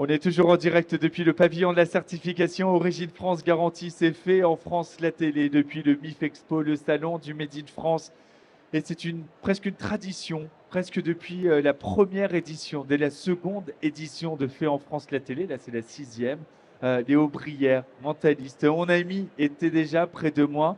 On est toujours en direct depuis le pavillon de la certification Origine France Garantie. C'est fait en France la télé depuis le MIF Expo, le salon du Made in France. Et c'est presque une tradition, presque depuis la première édition, dès la seconde édition de Fait en France la télé. Là, c'est la sixième. Léo Brière, mentaliste. Mon ami était déjà près de moi.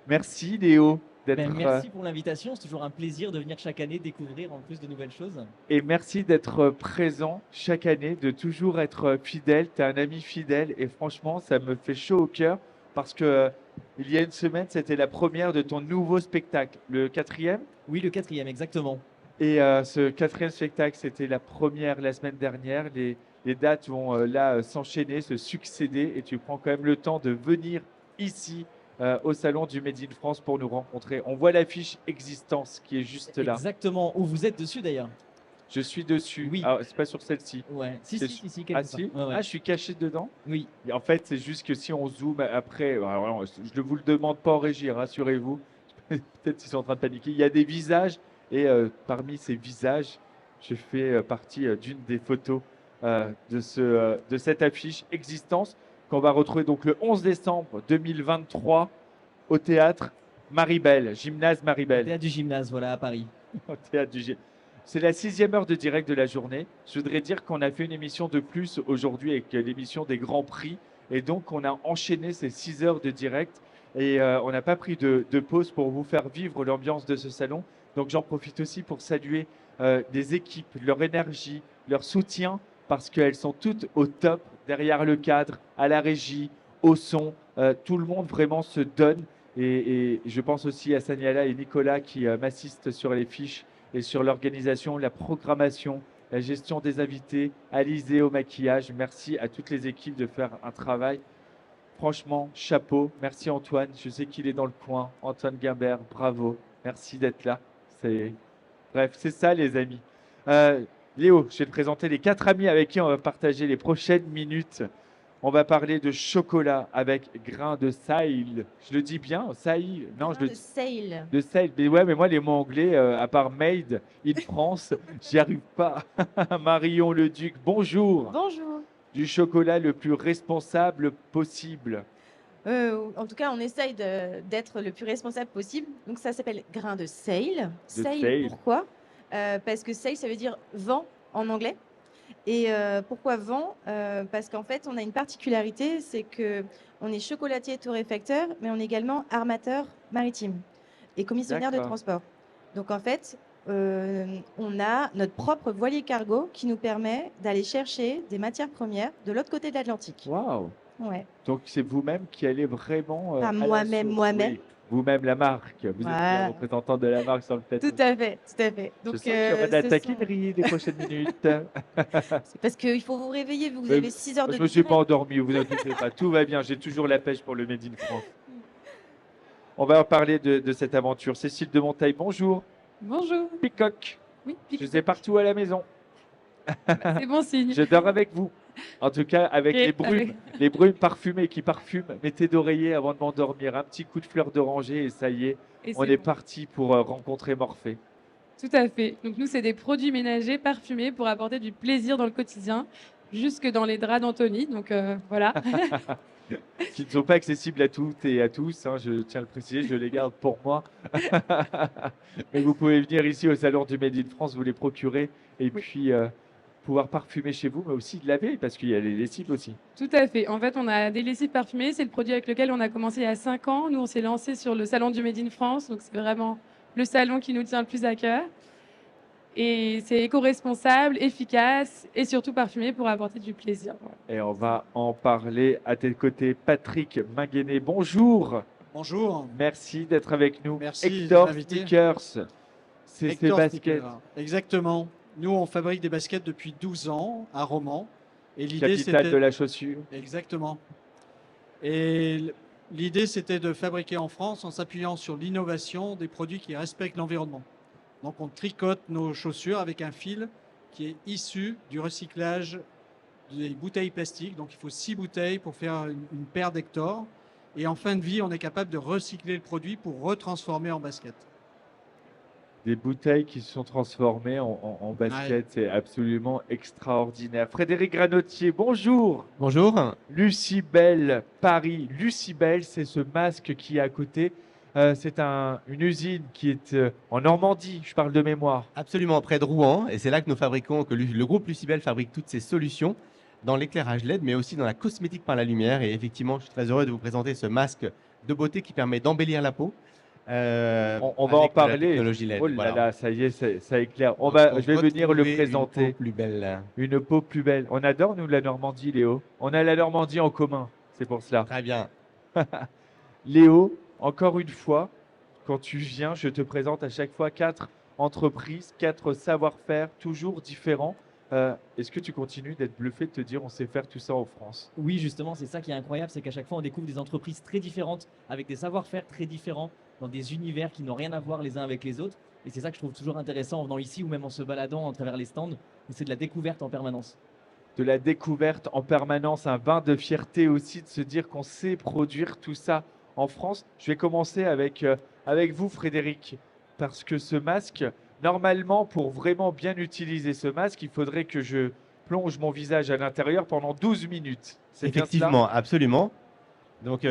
Merci Léo d'être. Merci pour l'invitation, c'est toujours un plaisir de venir chaque année découvrir en plus de nouvelles choses. Et merci d'être présent chaque année, de toujours être fidèle. Tu es un ami fidèle et franchement, ça me fait chaud au cœur parce que il y a une semaine, c'était la première de ton nouveau spectacle, le quatrième. Oui, le quatrième, exactement. Et ce quatrième spectacle, c'était la première la semaine dernière. Les dates vont là s'enchaîner, se succéder et tu prends quand même le temps de venir ici au salon du Made in France pour nous rencontrer. On voit l'affiche Existence qui est juste là. Exactement, où vous êtes dessus d'ailleurs. Je suis dessus. Oui. Ah, c'est pas sur celle-ci. Ouais. Si, quelque Ah part. si Ouais, ouais. Ah, je suis caché dedans. Oui. Et en fait, c'est juste que si on zoome après, alors, je ne vous le demande pas en régie, rassurez-vous. Peut-être qu'ils sont en train de paniquer. Il y a des visages et parmi ces visages, je fais partie d'une des photos de cette affiche Existence qu'on va retrouver donc le 11 décembre 2023 au théâtre Maribel, gymnase Maribel. Théâtre du gymnase, voilà, à Paris. Au théâtre du gymnase. C'est la 6e heure de direct de la journée. Je voudrais dire qu'on a fait une émission de plus aujourd'hui avec l'émission des Grands Prix. Et donc, on a enchaîné ces 6 heures de direct. Et on n'a pas pris de pause pour vous faire vivre l'ambiance de ce salon. Donc, j'en profite aussi pour saluer des équipes, leur énergie, leur soutien, parce qu'elles sont toutes au top, derrière le cadre, à la régie, au son. Tout le monde vraiment se donne. Et je pense aussi à Saniala et Nicolas qui m'assistent sur les fiches et sur l'organisation, la programmation, la gestion des invités, Alizé au maquillage. Merci à toutes les équipes de faire un travail. Franchement, chapeau. Merci Antoine. Je sais qu'il est dans le coin. Antoine Guimbert, bravo. Merci d'être là. Bref, c'est ça les amis. Léo, je vais te présenter les 4 amis avec qui on va partager les prochaines minutes. On va parler de chocolat avec grain de sail. Je le dis bien, sail. Non, je le de sail. De sail. Mais ouais, mais moi les mots anglais, à part made in France, j'y arrive pas. Marion Leduc, bonjour. Bonjour. Du chocolat le plus responsable possible. En tout cas, on essaye d'être le plus responsable possible. Donc, ça s'appelle grain de sail. sail. Pourquoi Parce que sail, ça veut dire vent en anglais. Et pourquoi vent Parce qu'en fait, on a une particularité, c'est que on est chocolatier torréfacteur, mais on est également armateur maritime et commissionnaire de D'accord. transport. Donc, en fait, on a notre propre voilier cargo qui nous permet d'aller chercher des matières premières de l'autre côté de l'Atlantique. Waouh. Ouais. Donc c'est vous-même qui allez vraiment. Pas à moi-même, l'assaut. moi-même. Oui, vous-même la marque. Vous êtes la Voilà. représentante de la marque sur le plateau. Tout à fait, tout à fait. Je Donc, sens qu'il y aura de la ce sont- taquinerie les prochaines minutes. c'est parce qu'il faut vous réveiller, vous Mais avez 6 heures de je me suis pas direct. endormi, vous inquiétez pas. Tout va bien, j'ai toujours la pêche pour le Made in France. On va parler de cette aventure. Cécile de Montaille, bonjour. Bonjour. Picoque, Oui, je les ai partout à la maison. c'est bon signe. Je dors avec vous. En tout cas, avec Ok, les brumes, les brumes parfumées qui parfument mes thés d'oreiller avant de m'endormir. Un petit coup de fleur d'oranger et ça y est, Et on c'est est bon. parti pour rencontrer Morphée. Tout à fait. Donc nous, c'est des produits ménagers parfumés pour apporter du plaisir dans le quotidien, jusque dans les draps d'Anthony. Donc voilà. Qui ne sont pas accessibles à toutes et à tous, hein, je tiens à le préciser, je les garde pour moi. Mais vous pouvez venir ici au Salon du Made in France, vous les procurer et puis pouvoir parfumer chez vous, mais aussi laver, parce qu'il y a les lessives aussi. Tout à fait. En fait, on a des lessives parfumées. C'est le produit avec lequel on a commencé il y a 5 ans. Nous, on s'est lancé sur le salon du Made in France. Donc c'est vraiment le salon qui nous tient le plus à cœur. Et c'est éco-responsable, efficace et surtout parfumé pour apporter du plaisir. Voilà. Et on va en parler à tes côtés. Patrick Minguenet, bonjour. Bonjour. Merci d'être avec nous. Merci de Hector m'inviter. Sneakers, c'est ces Hector baskets. Sneaker. Exactement. Nous, on fabrique des baskets depuis 12 ans à Romans. Et l'idée, Capitale c'était... de la chaussure. Exactement. Et l'idée, c'était de fabriquer en France en s'appuyant sur l'innovation des produits qui respectent l'environnement. Donc, on tricote nos chaussures avec un fil qui est issu du recyclage des bouteilles plastiques. Donc, il faut 6 bouteilles pour faire une paire d'Hector. Et en fin de vie, on est capable de recycler le produit pour retransformer en basket. Des bouteilles qui se sont transformées en basket, c'est absolument extraordinaire. Frédéric Granotier, bonjour. Bonjour. Lucibel Paris. Lucibel, c'est ce masque qui est à côté. C'est une usine qui est en Normandie, je parle de mémoire. Absolument, près de Rouen. Et c'est là que le groupe Lucibel fabrique toutes ses solutions dans l'éclairage LED, mais aussi dans la cosmétique par la lumière. Et effectivement, je suis très heureux de vous présenter ce masque de beauté qui permet d'embellir la peau. On va avec en de la parler. technologie LED, Oh là voilà. là, ça y est, ça éclaire. Donc, Je vais venir le retrouver présenter. une peau plus belle. Une peau plus belle. On adore, nous, la Normandie, Léo. On a la Normandie en commun, c'est pour cela. Très bien. Léo, encore une fois, quand tu viens, je te présente à chaque fois 4 entreprises, 4 savoir-faire toujours différents. Est-ce que tu continues d'être bluffé de te dire on sait faire tout ça en France? Oui, justement, c'est ça qui est incroyable, c'est qu'à chaque fois, on découvre des entreprises très différentes, avec des savoir-faire très différents, dans des univers qui n'ont rien à voir les uns avec les autres. Et c'est ça que je trouve toujours intéressant en venant ici ou même en se baladant à travers les stands, où c'est de la découverte en permanence. De la découverte en permanence, un bain de fierté aussi de se dire qu'on sait produire tout ça en France. Je vais commencer avec vous, Frédéric, parce que ce masque, normalement, pour vraiment bien utiliser ce masque, il faudrait que je plonge mon visage à l'intérieur pendant 12 minutes. C'est bien cela? Effectivement, absolument. Donc,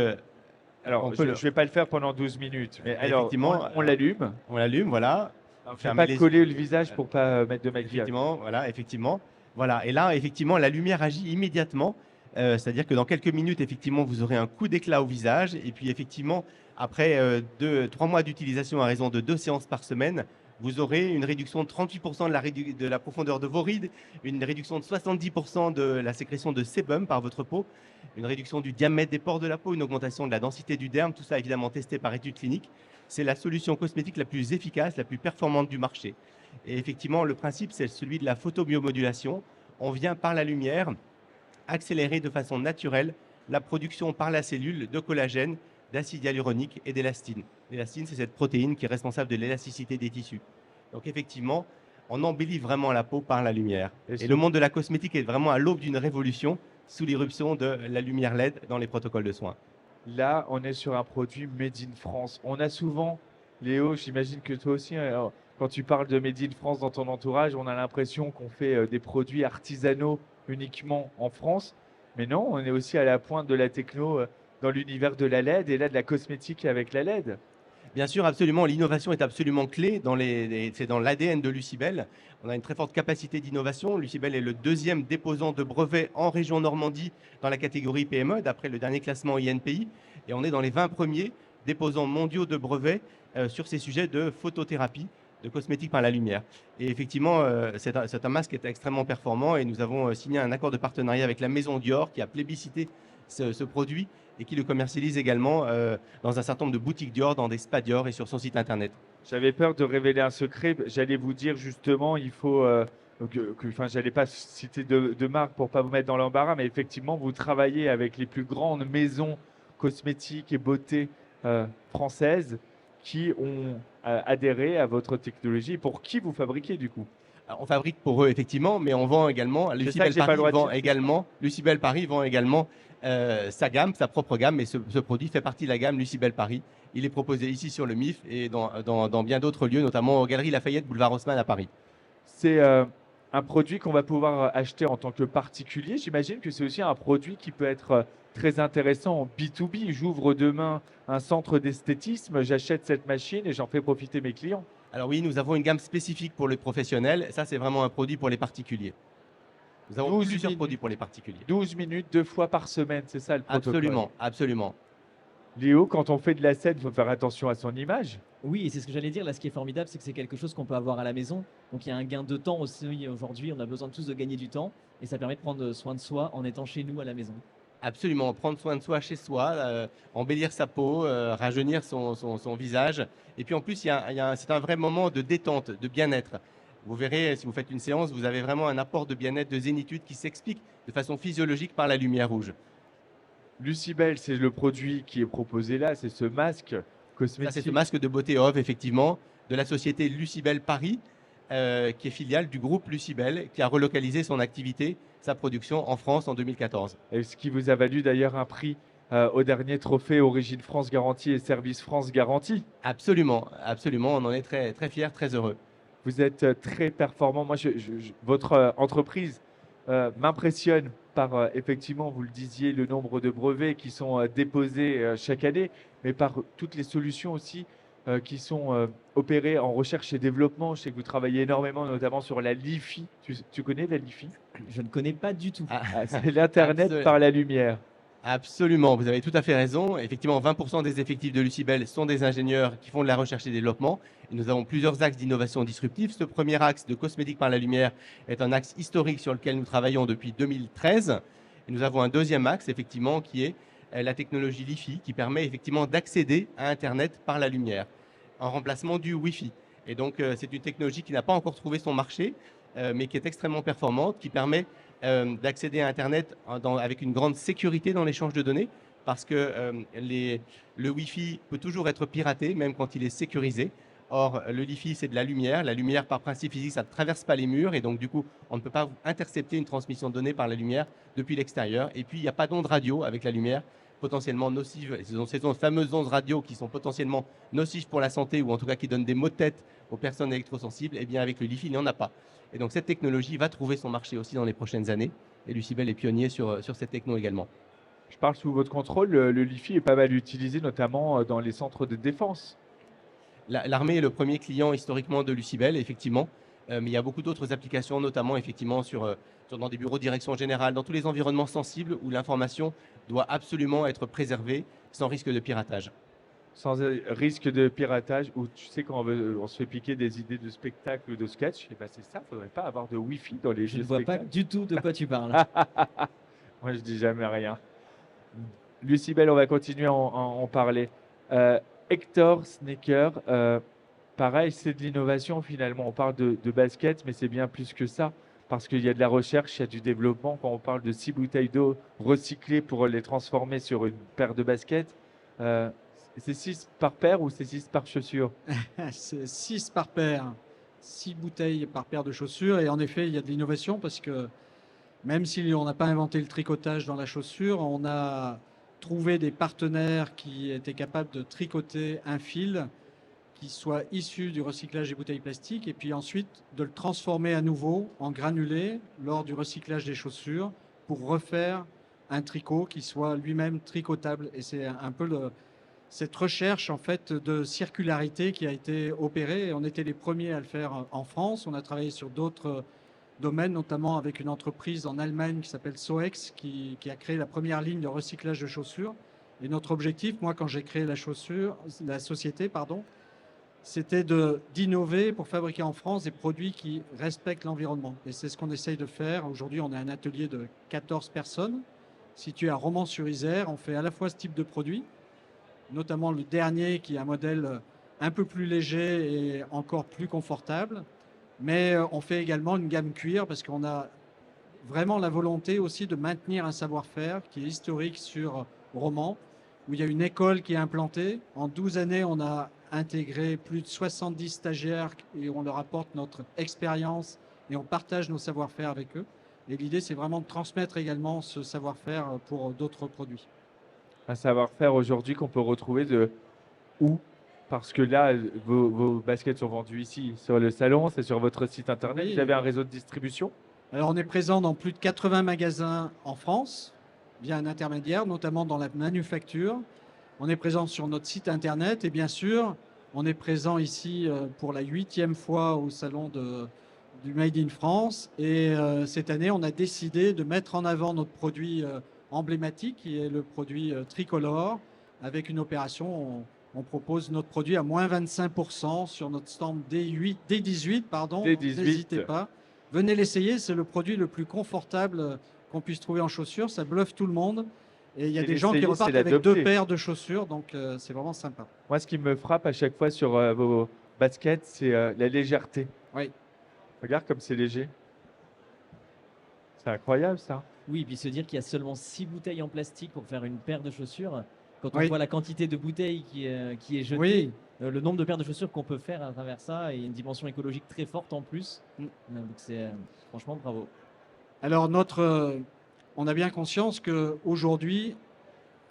Alors, on je peut ne vais pas le faire pendant 12 minutes. Mais alors, Effectivement, on l'allume. on l'allume, voilà. Il ne faut Fermez pas les coller yeux. le visage pour pas mettre de maquillage. Effectivement, voilà, effectivement. Voilà. Et là, effectivement, la lumière agit immédiatement. C'est-à-dire que dans quelques minutes, effectivement, vous aurez un coup d'éclat au visage. Et puis, effectivement, après 3 mois d'utilisation à raison de 2 séances par semaine, vous aurez une réduction de 38% de la profondeur de vos rides, une réduction de 70% de la sécrétion de sébum par votre peau, une réduction du diamètre des pores de la peau, une augmentation de la densité du derme, tout ça évidemment testé par études cliniques. C'est la solution cosmétique la plus efficace, la plus performante du marché. Et effectivement, le principe, c'est celui de la photobiomodulation. On vient par la lumière accélérer de façon naturelle la production par la cellule de collagène, d'acide hyaluronique et d'élastine. L'élastine, c'est cette protéine qui est responsable de l'élasticité des tissus. Donc effectivement, on embellit vraiment la peau par la lumière. Et le monde de la cosmétique est vraiment à l'aube d'une révolution sous l'irruption de la lumière LED dans les protocoles de soins. Là, on est sur un produit made in France. On a souvent, Léo, j'imagine que toi aussi, alors, quand tu parles de made in France dans ton entourage, on a l'impression qu'on fait des produits artisanaux uniquement en France. Mais non, on est aussi à la pointe de la techno dans l'univers de la LED et là de la cosmétique avec la LED. Bien sûr, absolument. L'innovation est absolument clé. C'est dans l'ADN de Lucibel. On a une très forte capacité d'innovation. Lucibel est le 2e déposant de brevets en région Normandie dans la catégorie PME, d'après le dernier classement INPI. Et on est dans les 20 premiers déposants mondiaux de brevets sur ces sujets de photothérapie, de cosmétique par la lumière. Et effectivement, c'est un masque qui est extrêmement performant et nous avons signé un accord de partenariat avec la maison Dior qui a plébiscité ce produit et qui le commercialise également dans un certain nombre de boutiques Dior, dans des spas Dior et sur son site internet. J'avais peur de révéler un secret. J'allais vous dire justement, il faut enfin, j'allais pas citer de marque pour pas vous mettre dans l'embarras, mais effectivement, vous travaillez avec les plus grandes maisons cosmétiques et beauté françaises qui ont adhéré à votre technologie. Pour qui vous fabriquez du coup? Alors, on fabrique pour eux effectivement, mais on vend également. Lucibel Paris vend également sa gamme, sa propre gamme, et ce produit fait partie de la gamme Lucibel Paris. Il est proposé ici sur le MIF et dans bien d'autres lieux, notamment aux Galeries Lafayette, boulevard Haussmann à Paris. C'est un produit qu'on va pouvoir acheter en tant que particulier. J'imagine que c'est aussi un produit qui peut être très intéressant en B2B. J'ouvre demain un centre d'esthétisme, j'achète cette machine et j'en fais profiter mes clients. Alors oui, nous avons une gamme spécifique pour les professionnels. Ça, c'est vraiment un produit pour les particuliers. Nous avons 12 plusieurs minutes. produits pour les particuliers. 12 minutes, 2 fois par semaine, c'est ça le protocole? Absolument, absolument. Léo, quand on fait de la scène, il faut faire attention à son image. Oui, et c'est ce que j'allais dire. Là, ce qui est formidable, c'est que c'est quelque chose qu'on peut avoir à la maison. Donc, il y a un gain de temps aussi aujourd'hui. On a besoin tous de gagner du temps. Et ça permet de prendre soin de soi en étant chez nous à la maison. Absolument, prendre soin de soi chez soi, embellir sa peau, rajeunir son visage. Et puis en plus, c'est un vrai moment de détente, de bien-être. Vous verrez, si vous faites une séance, vous avez vraiment un apport de bien-être, de zénitude qui s'explique de façon physiologique par la lumière rouge. Lucibel, c'est le produit qui est proposé là, c'est ce masque Ça, cosmétique. c'est ce masque de beauté off, effectivement, de la société Lucibel Paris, qui est filiale du groupe Lucibel, qui a relocalisé son activité, sa production en France en 2014. Et ce qui vous a valu d'ailleurs un prix au dernier trophée Origine France Garantie et Service France Garantie. Absolument, absolument. On en est très, très fiers, très heureux. Vous êtes très performant. Moi, votre entreprise m'impressionne par, effectivement, vous le disiez, le nombre de brevets qui sont déposés chaque année, mais par toutes les solutions aussi qui sont opérées en recherche et développement. Je sais que vous travaillez énormément, notamment sur la LiFi. Tu connais la LiFi? Je ne connais pas du tout. C'est l'Internet par la lumière. Absolument, vous avez tout à fait raison. Effectivement, 20% des effectifs de Lucibel sont des ingénieurs qui font de la recherche et développement. Et nous avons plusieurs axes d'innovation disruptive. Ce premier axe de cosmétique par la lumière est un axe historique sur lequel nous travaillons depuis 2013. Et nous avons un deuxième axe, effectivement, qui est la technologie LiFi, qui permet effectivement d'accéder à Internet par la lumière, en remplacement du Wi-Fi. Et donc, c'est une technologie qui n'a pas encore trouvé son marché, mais qui est extrêmement performante, qui permet d'accéder à Internet avec une grande sécurité dans l'échange de données, parce que le Wi-Fi peut toujours être piraté, même quand il est sécurisé. Or, le Wi-Fi, c'est de la lumière. La lumière, par principe physique, ça ne traverse pas les murs, et donc, du coup, on ne peut pas intercepter une transmission de données par la lumière depuis l'extérieur. Et puis, il n'y a pas d'ondes radio avec la lumière, potentiellement nocives. Ce sont ces fameuses ondes radio qui sont potentiellement nocives pour la santé, ou en tout cas qui donnent des maux de tête aux personnes électrosensibles. Et bien, avec le Wi-Fi, il n'y en a pas. Et donc, cette technologie va trouver son marché aussi dans les prochaines années. Et Lucibel est pionnier sur cette techno également. Je parle sous votre contrôle. Le LiFi est pas mal utilisé, notamment dans les centres de défense. L'armée est le premier client historiquement de Lucibel, effectivement. Mais il y a beaucoup d'autres applications, notamment effectivement dans des bureaux de direction générale, dans tous les environnements sensibles où l'information doit absolument être préservée sans risque de piratage. Sans risque de piratage, ou tu sais, quand on se fait piquer des idées de spectacle ou de sketch, eh ben c'est ça, il ne faudrait pas avoir de Wi-Fi dans les Je jeux ne de vois pas spectacle. du tout de quoi tu parles. Moi, je dis jamais rien. Lucibel, on va continuer à en parler. Hector Sneaker, pareil, c'est de l'innovation finalement. On parle de basket, mais c'est bien plus que ça, parce qu'il y a de la recherche, il y a du développement. Quand on parle de 6 bouteilles d'eau recyclées pour les transformer sur une paire de baskets, c'est 6 par paire ou c'est 6 par chaussure? C'est 6 par paire, 6 bouteilles par paire de chaussures. Et en effet, il y a de l'innovation parce que même si on n'a pas inventé le tricotage dans la chaussure, on a trouvé des partenaires qui étaient capables de tricoter un fil qui soit issu du recyclage des bouteilles plastiques et puis ensuite de le transformer à nouveau en granulé lors du recyclage des chaussures pour refaire un tricot qui soit lui-même tricotable. Et c'est un peu cette recherche en fait de circularité qui a été opérée. Et on était les premiers à le faire en France. On a travaillé sur d'autres domaines, notamment avec une entreprise en Allemagne qui s'appelle Soex, qui a créé la première ligne de recyclage de chaussures. Et notre objectif, moi, quand j'ai créé la société, c'était d'innover pour fabriquer en France des produits qui respectent l'environnement. Et c'est ce qu'on essaye de faire. Aujourd'hui, on a un atelier de 14 personnes situé à Romans-sur-Isère. On fait à la fois ce type de produit, notamment le dernier qui est un modèle un peu plus léger et encore plus confortable. Mais on fait également une gamme cuir parce qu'on a vraiment la volonté aussi de maintenir un savoir-faire qui est historique sur Romans, où il y a une école qui est implantée. En 12 années, on a intégré plus de 70 stagiaires et on leur apporte notre expérience et on partage nos savoir-faire avec eux. Et l'idée, c'est vraiment de transmettre également ce savoir-faire pour d'autres produits. Un savoir-faire aujourd'hui qu'on peut retrouver de où? Parce que là, vos baskets sont vendues ici, sur le salon, c'est sur votre site internet. Oui. Vous avez un réseau de distribution? Alors, on est présent dans plus de 80 magasins en France, via un intermédiaire, notamment dans la manufacture. On est présent sur notre site internet et bien sûr, on est présent ici pour la 8e fois au salon du Made in France. Et cette année, on a décidé de mettre en avant notre produit emblématique, qui est le produit tricolore, avec une opération. On propose notre produit à moins 25% sur notre stand D18, pardon. D18. N'hésitez pas. Venez l'essayer, c'est le produit le plus confortable qu'on puisse trouver en chaussures. Ça bluffe tout le monde. Et il y a des gens qui l'essayer, repartent c'est avec l'adopter. 2 paires de chaussures, donc c'est vraiment sympa. Moi, ce qui me frappe à chaque fois sur vos baskets, c'est la légèreté. Oui. Regarde comme c'est léger. C'est incroyable ça. Oui, puis se dire qu'il y a seulement 6 bouteilles en plastique pour faire une paire de chaussures. Quand on Oui. voit la quantité de bouteilles qui est jetée, Oui. le nombre de paires de chaussures qu'on peut faire à travers ça et une dimension écologique très forte en plus. Mm. Donc c'est franchement bravo. Alors on a bien conscience qu'aujourd'hui,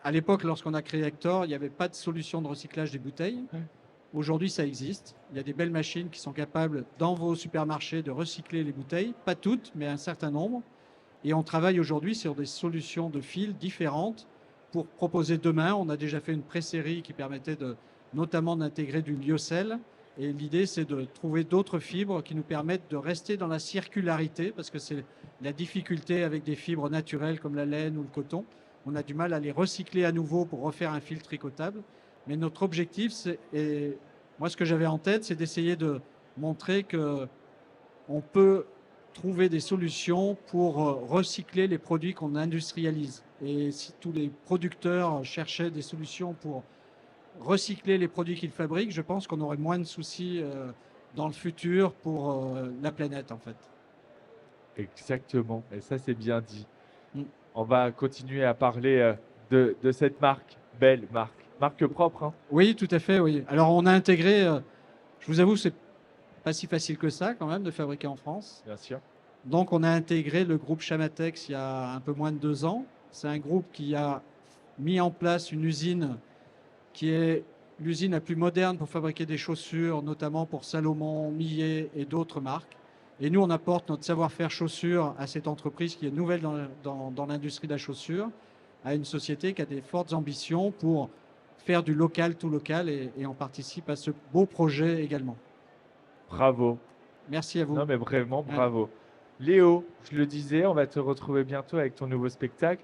à l'époque, lorsqu'on a créé Hector, il n'y avait pas de solution de recyclage des bouteilles. Aujourd'hui, ça existe. Il y a des belles machines qui sont capables, dans vos supermarchés, de recycler les bouteilles. Pas toutes, mais un certain nombre. Et on travaille aujourd'hui sur des solutions de fil différentes pour proposer demain. On a déjà fait une pré-série qui permettait notamment d'intégrer du lyocell. Et l'idée, c'est de trouver d'autres fibres qui nous permettent de rester dans la circularité, parce que c'est la difficulté avec des fibres naturelles comme la laine ou le coton. On a du mal à les recycler à nouveau pour refaire un fil tricotable. Mais notre objectif, et moi ce que j'avais en tête, c'est d'essayer de montrer qu'on peut trouver des solutions pour recycler les produits qu'on industrialise. Et si tous les producteurs cherchaient des solutions pour recycler les produits qu'ils fabriquent, je pense qu'on aurait moins de soucis dans le futur pour la planète en fait. Exactement, et ça c'est bien dit. Mm. On va continuer à parler de cette marque, belle marque propre, hein. Oui, tout à fait, oui. Alors on a intégré, je vous avoue, c'est pas si facile que ça quand même de fabriquer en France. Bien sûr. Donc on a intégré le groupe Chamatex il y a un peu moins de 2 ans. C'est un groupe qui a mis en place une usine qui est l'usine la plus moderne pour fabriquer des chaussures, notamment pour Salomon, Millet et d'autres marques. Et nous, on apporte notre savoir-faire chaussures à cette entreprise qui est nouvelle dans l'industrie de la chaussure, à une société qui a des fortes ambitions pour faire du local tout local et on participe à ce beau projet également. Bravo. Merci à vous. Non mais vraiment bravo. Léo, je le disais, on va te retrouver bientôt avec ton nouveau spectacle.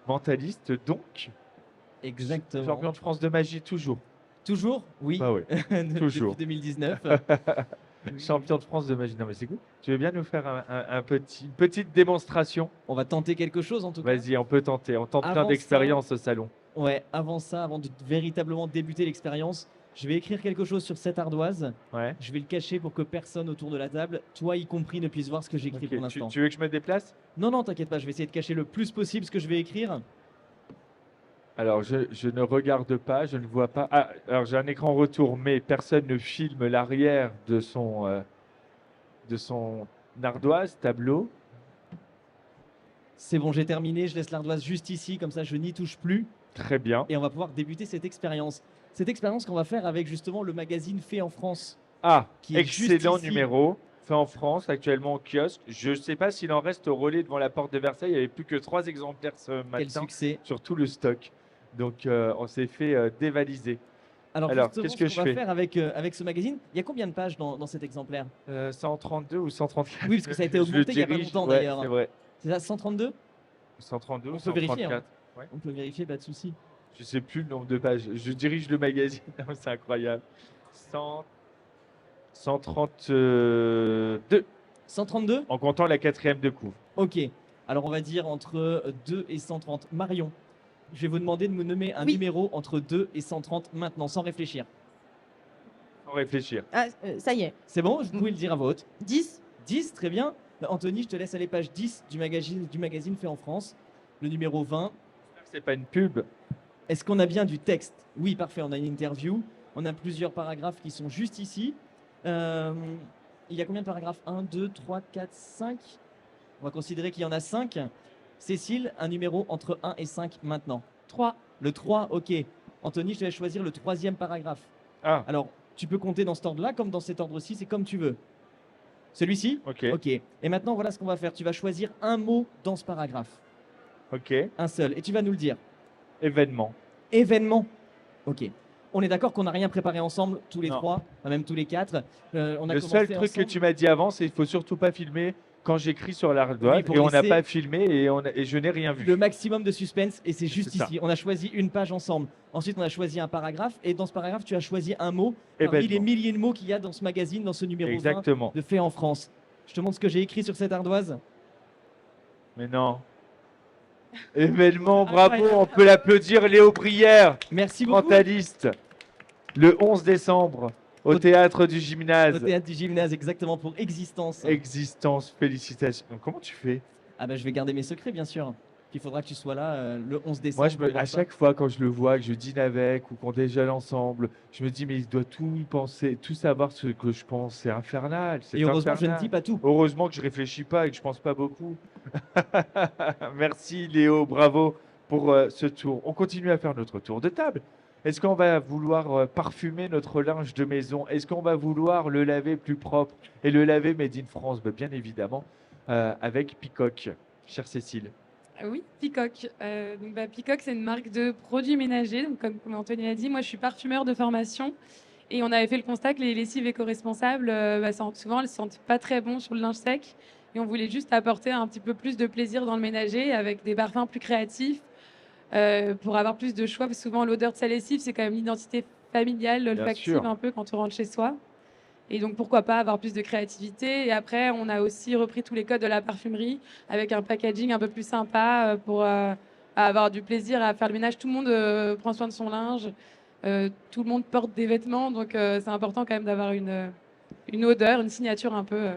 Mentaliste donc. Exactement. Champion de France de magie toujours. Toujours? Oui. Bah oui, toujours. Depuis 2019. Champion de France de magie. Non mais c'est cool. Tu veux bien nous faire une petite démonstration? On va tenter quelque chose en tout cas. Vas-y, on peut tenter. On tente plein Avant d'expériences au salon. Ouais, avant ça, avant de véritablement débuter l'expérience, je vais écrire quelque chose sur cette ardoise. Ouais. Je vais le cacher pour que personne autour de la table, toi y compris, ne puisse voir ce que j'écris Ok, pour l'instant. tu veux que je me déplace? Non, non, t'inquiète pas, je vais essayer de cacher le plus possible ce que je vais écrire. Alors, je ne regarde pas, je ne vois pas. Ah, alors j'ai un écran retour, mais personne ne filme l'arrière de son ardoise, tableau. C'est bon, j'ai terminé, je laisse l'ardoise juste ici, comme ça je n'y touche plus. Très bien. Et on va pouvoir débuter cette expérience. Cette expérience qu'on va faire avec justement le magazine Fait en France. Ah, Qui est juste excellent ici. numéro, fait en France, actuellement au kiosque. Je ne sais pas s'il en reste au relais devant la porte de Versailles. Il n'y avait plus que 3 exemplaires ce Quel matin succès. sur tout le stock. Donc, on s'est fait dévaliser. Alors, Alors, justement, qu'est-ce ce que qu'on je va fais faire avec ce magazine, il y a combien de pages dans cet exemplaire? 132 ou 134? Oui, parce que ça a été Je le augmenté il n'y a pas dirige, longtemps ouais, d'ailleurs. c'est vrai. C'est ça, 132? 132 ou On peut vérifier, 134? Ouais. On peut vérifier, pas de souci. Je sais plus le nombre de pages. Je dirige le magazine. C'est incroyable. 132 132? en comptant la 4e de couvre. Ok. Alors, on va dire entre 2 et 130. Marion, je vais vous demander de me nommer un Oui. numéro entre 2 et 130 maintenant, sans réfléchir. Sans réfléchir. Ah, ça y est. C'est bon? Vous pouvez le dire à voix haute. 10. 10, très bien. Bah, Anthony, je te laisse aller page 10 du magazine Fait en France. Le numéro 20. C'est pas une pub. Est-ce qu'on a bien du texte? Oui, parfait, on a une interview. On a plusieurs paragraphes qui sont juste ici. Il y a combien de paragraphes? 1, 2, 3, 4, 5. On va considérer qu'il y en a 5. Cécile, un numéro entre 1 et 5 maintenant. 3. Le 3, ok. Anthony, je te laisse choisir le 3e paragraphe. Ah, Alors, tu peux compter dans cet ordre-là comme dans cet ordre-ci, c'est comme tu veux. Celui-ci? ok. Ok. Et maintenant, voilà ce qu'on va faire. Tu vas choisir un mot dans ce paragraphe. Ok. Un seul. Et tu vas nous le dire. Événement. Événement. Ok. On est d'accord qu'on n'a rien préparé ensemble, tous les Non. 3, enfin même tous les 4. On a Le seul truc que tu m'as dit avant, c'est qu'il faut surtout pas filmer quand j'écris sur l'ardoise. Oui, pour Et on n'a laisser- pas filmé et je n'ai rien vu. le maximum de suspense et c'est juste C'est ça. ici. On a choisi une page ensemble. Ensuite, on a choisi un paragraphe et dans ce paragraphe, tu as choisi un mot parmi les Événement. milliers de mots qu'il y a dans ce magazine, dans ce numéro 20 Exactement. de Fait en France. Je te montre ce que j'ai écrit sur cette ardoise. Mais non. Événement, bravo, Incroyable. on peut l'applaudir, Léo Brière, Merci beaucoup. mentaliste, le 11 décembre, au Au- théâtre du Au gymnase. théâtre du gymnase, exactement, pour Existence. Existence, félicitations. Comment tu fais? Ah bah je vais garder mes secrets, bien sûr. Puis il faudra que tu sois là le 11 décembre. Moi, pour voir à ça. chaque fois quand je le vois, que je dîne avec ou qu'on déjeune ensemble, je me dis, mais il doit tout penser, tout savoir ce que je pense. C'est infernal. C'est Et heureusement, je ne infernal. dis pas tout. Heureusement que je réfléchis pas et que je pense pas beaucoup. Merci Léo, bravo pour ce tour. On continue à faire notre tour de table. Est-ce qu'on va vouloir parfumer notre linge de maison? Est-ce qu'on va vouloir le laver plus propre et le laver made in France? Ben, bien évidemment, avec Peacock, chère Cécile. Oui, Peacock. Peacock, c'est une marque de produits ménagers. Donc, comme Anthony l'a dit, moi, je suis parfumeur de formation. Et on avait fait le constat que les lessives éco-responsables, souvent, elles ne sentent pas très bon sur le linge sec. Et on voulait juste apporter un petit peu plus de plaisir dans le ménager avec des parfums plus créatifs pour avoir plus de choix. Parce que souvent, l'odeur de sa lessive, c'est quand même l'identité familiale, olfactive sûr. un peu quand on rentre chez soi. Et donc, pourquoi pas avoir plus de créativité. Et après, on a aussi repris tous les codes de la parfumerie avec un packaging un peu plus sympa pour avoir du plaisir à faire le ménage. Tout le monde prend soin de son linge. Tout le monde porte des vêtements. Donc, c'est important quand même d'avoir une odeur, une signature un peu.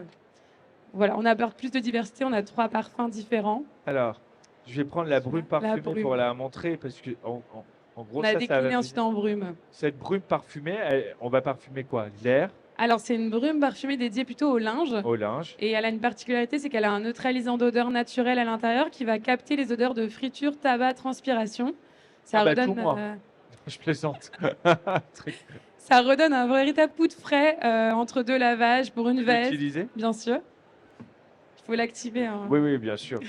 Voilà, on apporte plus de diversité. On a 3 parfums différents. Alors, je vais prendre la brume parfumée brume. pour la montrer parce que, en gros, On a ça va décliné venir. ensuite en brume. Cette brume parfumée, on va parfumer quoi? L'air, Alors, c'est une brume parfumée dédiée plutôt au linge. au linge. Et elle a une particularité, c'est qu'elle a un neutralisant d'odeur naturel à l'intérieur qui va capter les odeurs de friture, tabac, transpiration. Ça Ah bah, redonne, tout moi. Je plaisante. Très ça redonne un véritable coup de frais entre 2 lavages pour une veste, utilisé? bien sûr. Il faut l'activer, hein. Oui, oui, bien sûr.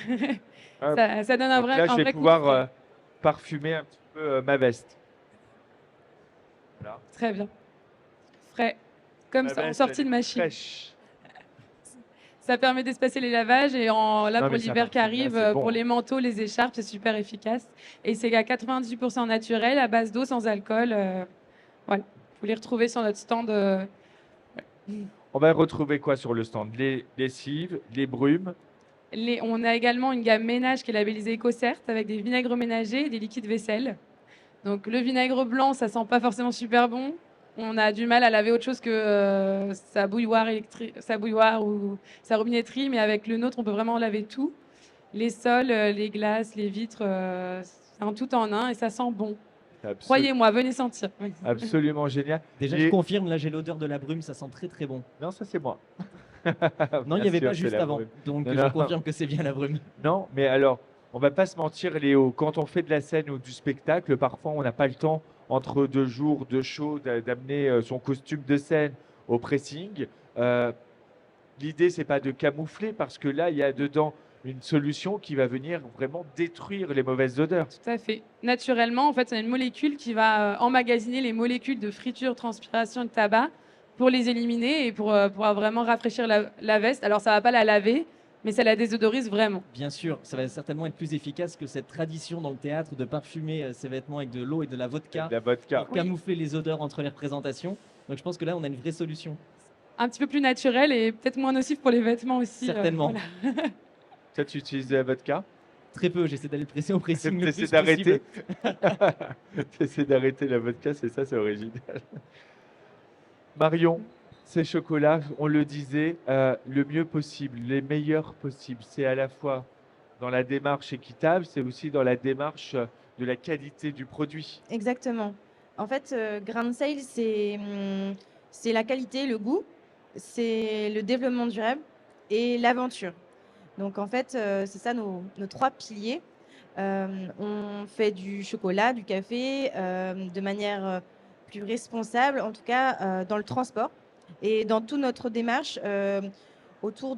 Hop. Ça donne un Donc vrai, là, un je vais vrai coup de pouvoir frais. parfumer un petit peu ma veste. Voilà. Très bien. Frais. Comme Ma ça, en veste, sortie elle de est machine. fraîche. Ça permet d'espacer les lavages et là, Non, pour mais ça l'hiver qui parfume bien, arrive, c'est bon, pour hein. les manteaux, les écharpes, c'est super efficace. Et c'est à 98% naturel, à base d'eau, sans alcool. Voilà. Vous les retrouvez sur notre stand. On va retrouver quoi sur le stand? Les lessives, les brumes. On a également une gamme ménage qui est labellisée EcoCert avec des vinaigres ménagers et des liquides vaisselle. Donc le vinaigre blanc, ça sent pas forcément super bon. On a du mal à laver autre chose que sa bouilloire ou sa robinetterie, mais avec le nôtre, on peut vraiment laver tout. Les sols, les glaces, les vitres, c'est un tout en un et ça sent bon. Croyez-moi, venez sentir. Absolument génial. Déjà, je confirme, là j'ai l'odeur de la brume, ça sent très très bon. Non, ça c'est moi. Non, il n'y Bien avait sûr, pas c'est juste la avant. brume. Donc Non, je non. confirme que c'est bien la brume. Non, mais alors, on va pas se mentir, Léo, quand on fait de la scène ou du spectacle, parfois on n'a pas le temps entre 2 jours de show d'amener son costume de scène au pressing. L'idée, c'est pas de camoufler parce que là, il y a dedans une solution qui va venir vraiment détruire les mauvaises odeurs. Tout à fait. Naturellement, en fait, c'est une molécule qui va emmagasiner les molécules de friture, transpiration et de tabac pour les éliminer et pour vraiment rafraîchir la veste. Alors, ça va pas la laver, mais ça la désodorise vraiment. Bien sûr, ça va certainement être plus efficace que cette tradition dans le théâtre de parfumer ses vêtements avec de l'eau et de la vodka La vodka. pour camoufler les odeurs entre les représentations. Donc je pense que là, on a une vraie solution. Un petit peu plus naturel et peut-être moins nocif pour les vêtements aussi. Certainement. Voilà. Toi, tu utilises de la vodka? Très peu, j'essaie d'aller presser au pressing le T'essaies plus d'arrêter. possible. T'essaies d'arrêter la vodka, c'est original. Marion, ces chocolats, on le disait, le mieux possible, les meilleurs possibles. C'est à la fois dans la démarche équitable, c'est aussi dans la démarche de la qualité du produit. Exactement. En fait, Grain Sale, c'est la qualité, le goût, c'est le développement durable et l'aventure. Donc en fait, c'est ça nos 3 piliers. On fait du chocolat, du café, de manière plus responsable, en tout cas dans le transport et dans toute notre démarche autour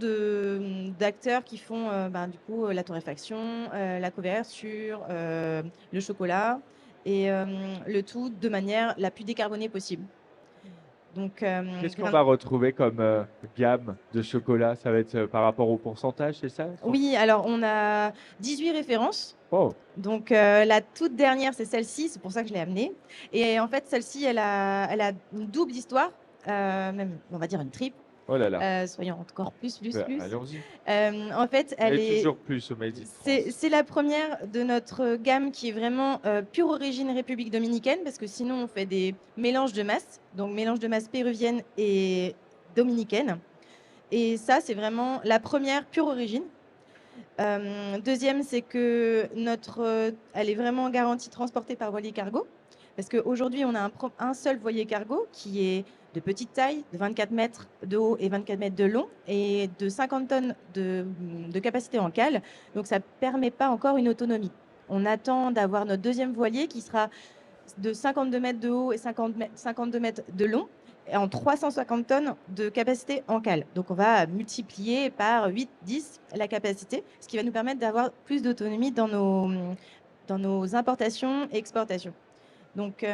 d'acteurs qui font du coup la torréfaction, la couverture, le chocolat et le tout de manière la plus décarbonée possible. Donc, Qu'est-ce qu'on Grain- va retrouver comme gamme de chocolat? Ça va être par rapport au pourcentage, c'est ça? Oui, alors on a 18 références. Oh, Donc la toute dernière, c'est celle-ci, c'est pour ça que je l'ai amenée. Et en fait, celle-ci, elle a une double histoire, même on va dire une triple, oh là là. soyons encore plus. Allons-y. En fait, Elle elle est est, toujours plus au Made in c'est France. c'est la première de notre gamme qui est vraiment pure origine République dominicaine, parce que sinon on fait des mélanges de masse, donc mélange de masse péruvienne et dominicaine. Et ça, c'est vraiment la première pure origine. Deuxième, c'est que elle est vraiment garantie transportée par voilier cargo. Parce qu'aujourd'hui, on a un seul voilier cargo qui est de petite taille, de 24 mètres de haut et 24 mètres de long, et de 50 tonnes de capacité en cale. Donc, ça ne permet pas encore une autonomie. On attend d'avoir notre deuxième voilier qui sera de 52 mètres de haut et 52 mètres de long, et en 350 tonnes de capacité en cale. Donc on va multiplier par 8, 10 la capacité, ce qui va nous permettre d'avoir plus d'autonomie dans nos importations et exportations. Donc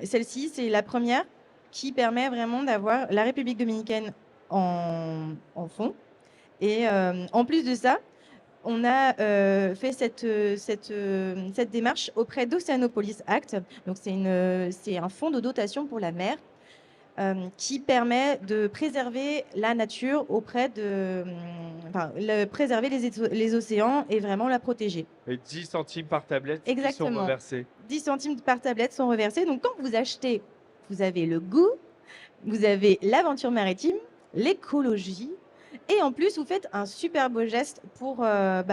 celle-ci, c'est la première qui permet vraiment d'avoir la République dominicaine en fond. Et en plus de ça, on a fait cette démarche auprès d'Oceanopolis Act. Donc c'est un fonds de dotation pour la mer qui permet de préserver la nature préserver les océans et vraiment la protéger. Et 10 centimes par tablette qui sont Exactement. reversés. 10 centimes par tablette sont reversés. Donc quand vous achetez, vous avez le goût, vous avez l'aventure maritime, l'écologie, et en plus vous faites un super beau geste pour la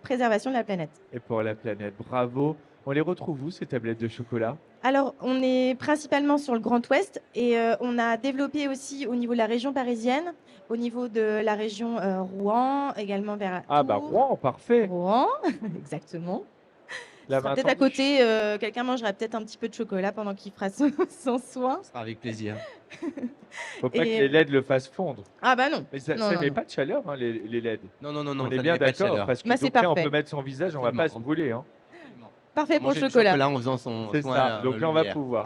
préservation de la planète. Et pour la planète, bravo. On les retrouve où, ces tablettes de chocolat? Alors, on est principalement sur le Grand Ouest et on a développé aussi au niveau de la région parisienne, au niveau de la région Rouen, également vers Ah bah Tours. Rouen, parfait. Rouen, exactement. La Ce sera main peut-être à tendue. côté, quelqu'un mangera peut-être un petit peu de chocolat pendant qu'il fera son soin. Ce sera avec plaisir. Faut pas que Et- les LED le fassent fondre. Ah bah non. Mais ça Non, non, met non. pas de chaleur, hein, les LED. Non, non, non, non. On est ça bien ne met pas de d'accord, chaleur. parce que Bah, c'est donc là, on parfait. peut mettre son visage, on va pas se Absolument. brûler. Hein. Parfait pour le Manger du chocolat. en faisant son C'est soin ça. à Donc la là, on va lumière. pouvoir.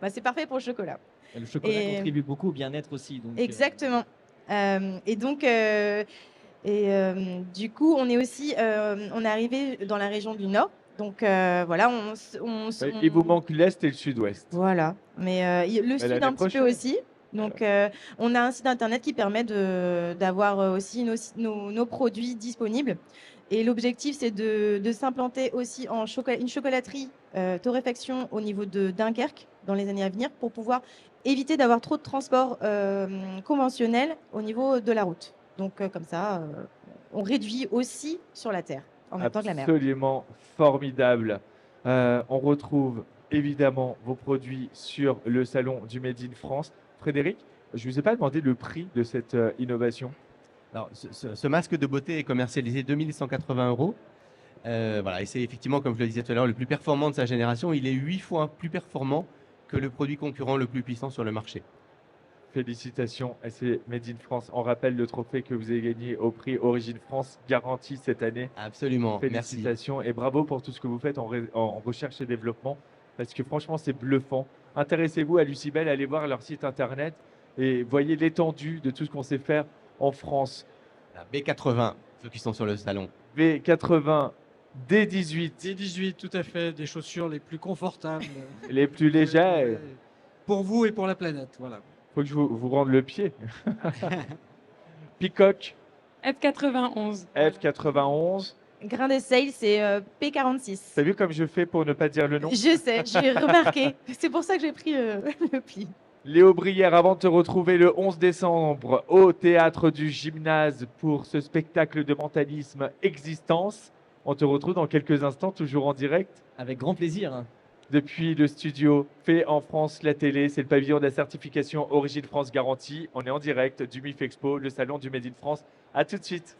Bah, c'est parfait pour le chocolat. Et le chocolat Et- contribue beaucoup au bien-être aussi. Donc, Exactement. Et donc, du coup, on est aussi, on est arrivé dans la région du Nord. Donc voilà, Il vous manque l'Est et le Sud-Ouest. Voilà, mais le Sud l'année un petit peu prochaine. aussi. Donc on a un site internet qui permet d'avoir aussi nos produits disponibles. Et l'objectif, c'est de s'implanter aussi en une chocolaterie torréfaction au niveau de Dunkerque dans les années à venir pour pouvoir éviter d'avoir trop de transports conventionnels au niveau de la route. Donc comme ça, on réduit aussi sur la terre en même temps que la mer. Absolument formidable. On retrouve évidemment vos produits sur le salon du Made in France. Frédéric, je ne vous ai pas demandé le prix de cette innovation. Alors, ce masque de beauté est commercialisé 2180 €. Voilà, et c'est effectivement, comme je le disais tout à l'heure, le plus performant de sa génération. Il est 8 fois plus performant que le produit concurrent le plus puissant sur le marché. Félicitations, et c'est Made in France. On rappelle le trophée que vous avez gagné au prix Origine France garanti cette année. Absolument, merci. Félicitations et bravo pour tout ce que vous faites en recherche et développement parce que franchement, c'est bluffant. Intéressez-vous à Lucibel, allez voir leur site internet et voyez l'étendue de tout ce qu'on sait faire en France. La B80, ceux qui sont sur le salon. V80, D18, D18, tout à fait, des chaussures les plus confortables. les plus légères. Pour vous et pour la planète, voilà. Faut que je vous rende le pied. Peacock, F91. F91. Grain d'essai, c'est P46. T'as vu comme je fais pour ne pas dire le nom? Je sais, j'ai remarqué. C'est pour ça que j'ai pris le pli. Léo Brière, avant de te retrouver le 11 décembre au Théâtre du Gymnase pour ce spectacle de mentalisme Existence, on te retrouve dans quelques instants, toujours en direct, avec grand plaisir. depuis le studio Fait en France la télé. C'est le pavillon de la certification Origine France Garantie. On est en direct du MIF Expo, le salon du Made in France. À tout de suite.